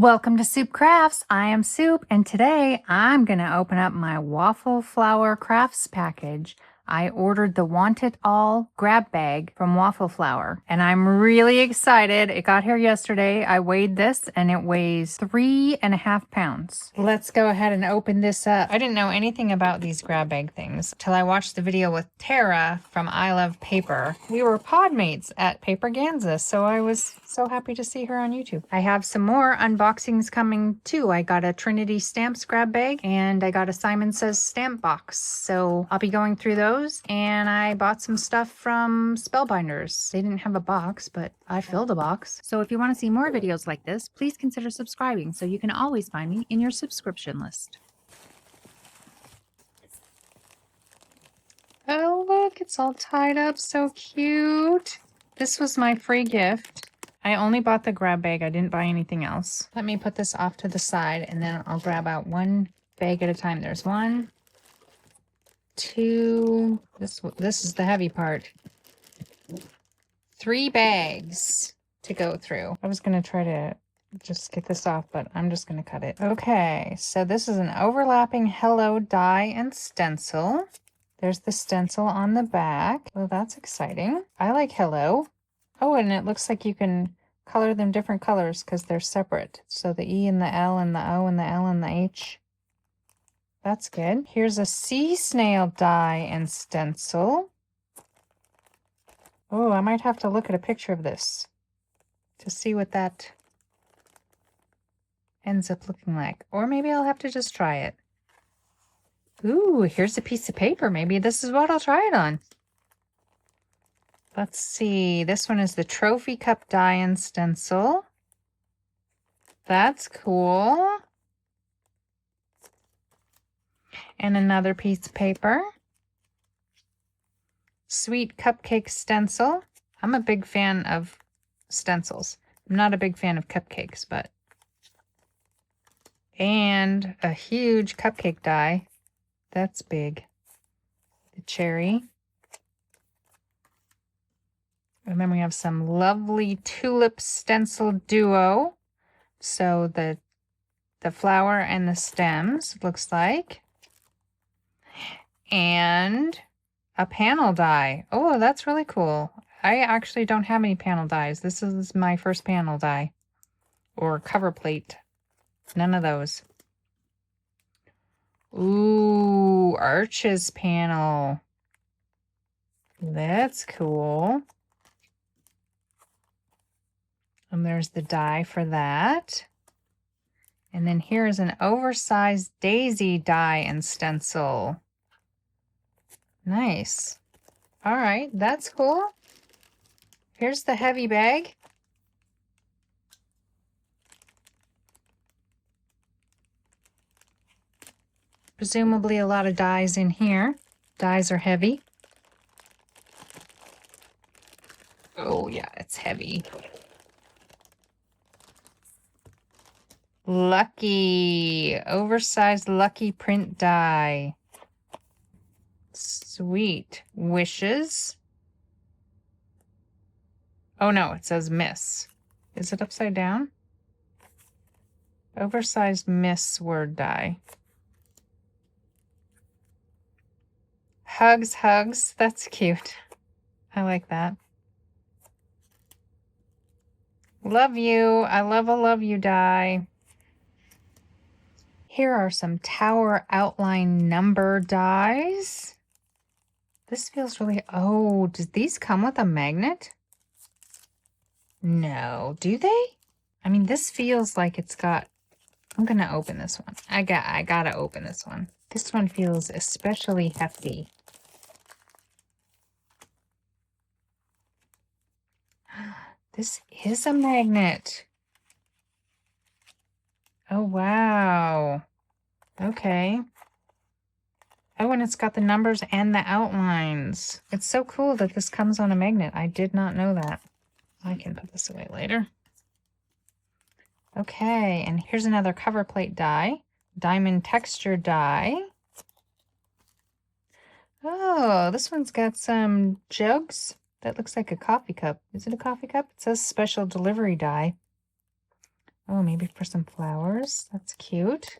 Welcome to Soup Crafts. I am Soup, and today I'm going to open up my Waffle Flour Crafts package. I ordered the Want It All grab bag from Waffle Flour, and I'm really excited. It got here yesterday. I weighed this, and it weighs 3.5 pounds. Let's go ahead and open this up. I didn't know anything about these grab bag things till I watched the video with Tera from I Love Paper. We were podmates at Paper Ganza, so I was so happy to see her on YouTube. I have some more unboxings coming too. I got a Trinity Stamps grab bag, and I got a Simon Says stamp box. So I'll be going through those. And I bought some stuff from Spellbinders. They didn't have a box, but I filled a box. So if you want to see more videos like this, please consider subscribing so you can always find me in your subscription list. Oh, look, it's all tied up. So cute. This was my free gift. I only bought the grab bag. I didn't buy anything else. Let me put this off to the side, and then I'll grab out one bag at a time. There's one, two, this is the heavy part. 3 bags to go through. I was going to try to just get this off, but I'm just going to cut it. Okay, so this is an overlapping hello die and stencil. There's the stencil on the back. Well, that's exciting. I like hello. Oh, and it looks like you can color them different colors because they're separate. So the E and the L and the O and the L and the H. That's good. Here's a sea snail die and stencil. Oh, I might have to look at a picture of this to see what that ends up looking like. Or maybe I'll have to just try it. Ooh, here's a piece of paper. Maybe this is what I'll try it on. Let's see. This one is the trophy cup die and stencil. That's cool. And another piece of paper. Sweet cupcake stencil. I'm a big fan of stencils. I'm not a big fan of cupcakes, but. And a huge cupcake die. That's big. The cherry. And then we have some lovely tulip stencil duo. So the flower and the stems, looks like. And a panel die. Oh, that's really cool. I actually don't have any panel dies. This is my first panel die. Or cover plate. None of those. Ooh, arches panel. That's cool. And there's the die for that. And then here is an oversized daisy die and stencil. Nice. All right, that's cool. Here's the heavy bag. Presumably a lot of dies in here. Dies are heavy. Oh yeah, it's heavy. Lucky. Oversized lucky print die. Sweet. Wishes. Oh no, it says miss. Is it upside down? Oversized miss word die. Hugs, hugs. That's cute. I like that. Love you. I love you die. Here are some tower outline number dies. This feels really... Oh, do these come with a magnet? No, do they? I mean, this feels like it's got... I'm gonna open this one. I gotta open this one. This one feels especially hefty. This is a magnet. Oh, wow. Okay. Oh, and it's got the numbers and the outlines. It's so cool that this comes on a magnet. I did not know that. I can put this away later. Okay, and here's another cover plate die. Diamond texture die. Oh, this one's got some jugs. That looks like a coffee cup. Is it a coffee cup? It says special delivery die. Oh, maybe for some flowers. That's cute.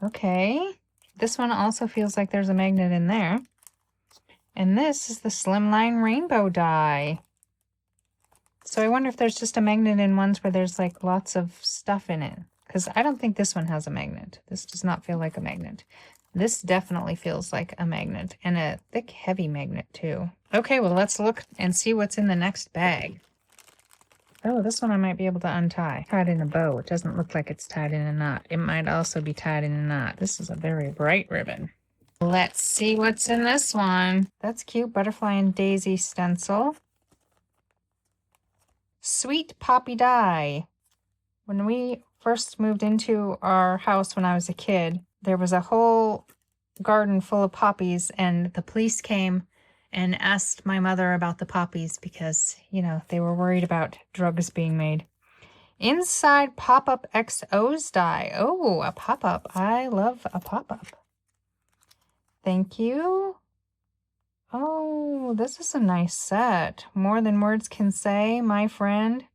Okay. This one also feels like there's a magnet in there. And this is the Slimline Rainbow die. So I wonder if there's just a magnet in ones where there's like lots of stuff in it. Because I don't think this one has a magnet. This does not feel like a magnet. This definitely feels like a magnet. And a thick, heavy magnet too. Okay, well let's look and see what's in the next bag. Oh, this one I might be able to untie. Tied in a bow. It doesn't look like it's tied in a knot. It might also be tied in a knot. This is a very bright ribbon. Let's see what's in this one. That's cute. Butterfly and daisy stencil. Sweet poppy die. When we first moved into our house when I was a kid, there was a whole garden full of poppies, and the police came and asked my mother about the poppies because, you know, they were worried about drugs being made. Inside pop-up XO's die. Oh, a pop-up. I love a pop-up. Thank you. Oh, this is a nice set. More than words can say, my friend.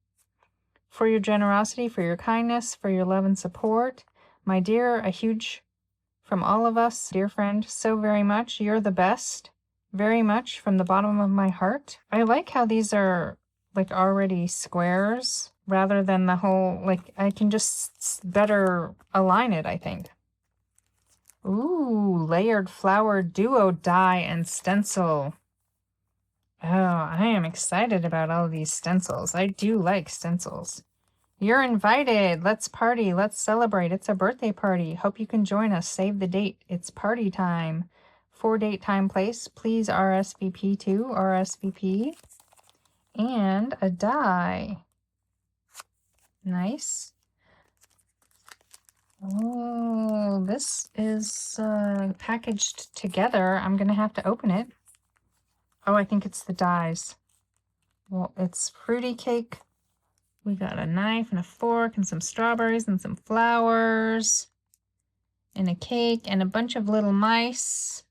For your generosity, for your kindness, for your love and support. My dear, a huge from all of us, dear friend, so very much. You're the best. Very much from the bottom of my heart. I like how these are like already squares rather than the whole, like I can just better align it, I think. Ooh, layered flower duo die and stencil. Oh, I am excited about all of these stencils. I do like stencils. You're invited. Let's party. Let's celebrate. It's a birthday party. Hope you can join us. Save the date. It's party time. 4 date, time, place. Please RSVP to RSVP. And a die. Nice. Oh, this is packaged together. I'm going to have to open it. Oh, I think it's the dies. Well, it's fruity cake. We got a knife and a fork and some strawberries and some flowers and a cake and a bunch of little mice.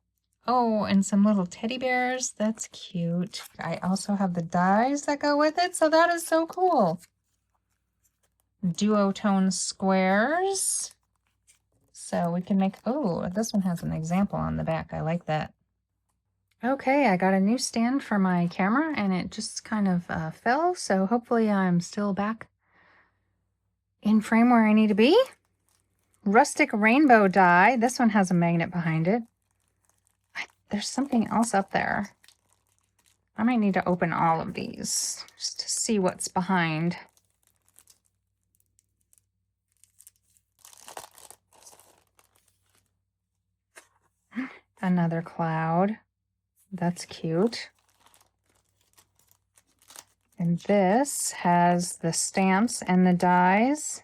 Oh, and some little teddy bears. That's cute. I also have the dies that go with it, so that is so cool. Duotone squares. So we can make, oh, this one has an example on the back. I like that. Okay, I got a new stand for my camera and it just kind of fell, so hopefully I'm still back in frame where I need to be. Rustic rainbow die. This one has a magnet behind it. There's something else up there. I might need to open all of these just to see what's behind. Another cloud. That's cute. And this has the stamps and the dies.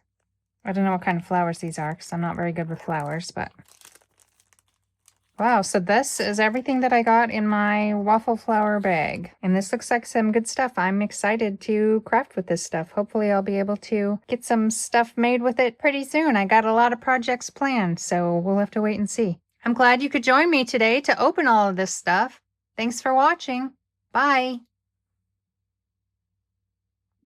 I don't know what kind of flowers these are because I'm not very good with flowers, but wow, so this is everything that I got in my waffle flower bag. And this looks like some good stuff. I'm excited to craft with this stuff. Hopefully I'll be able to get some stuff made with it pretty soon. I got a lot of projects planned, so we'll have to wait and see. I'm glad you could join me today to open all of this stuff. Thanks for watching. Bye.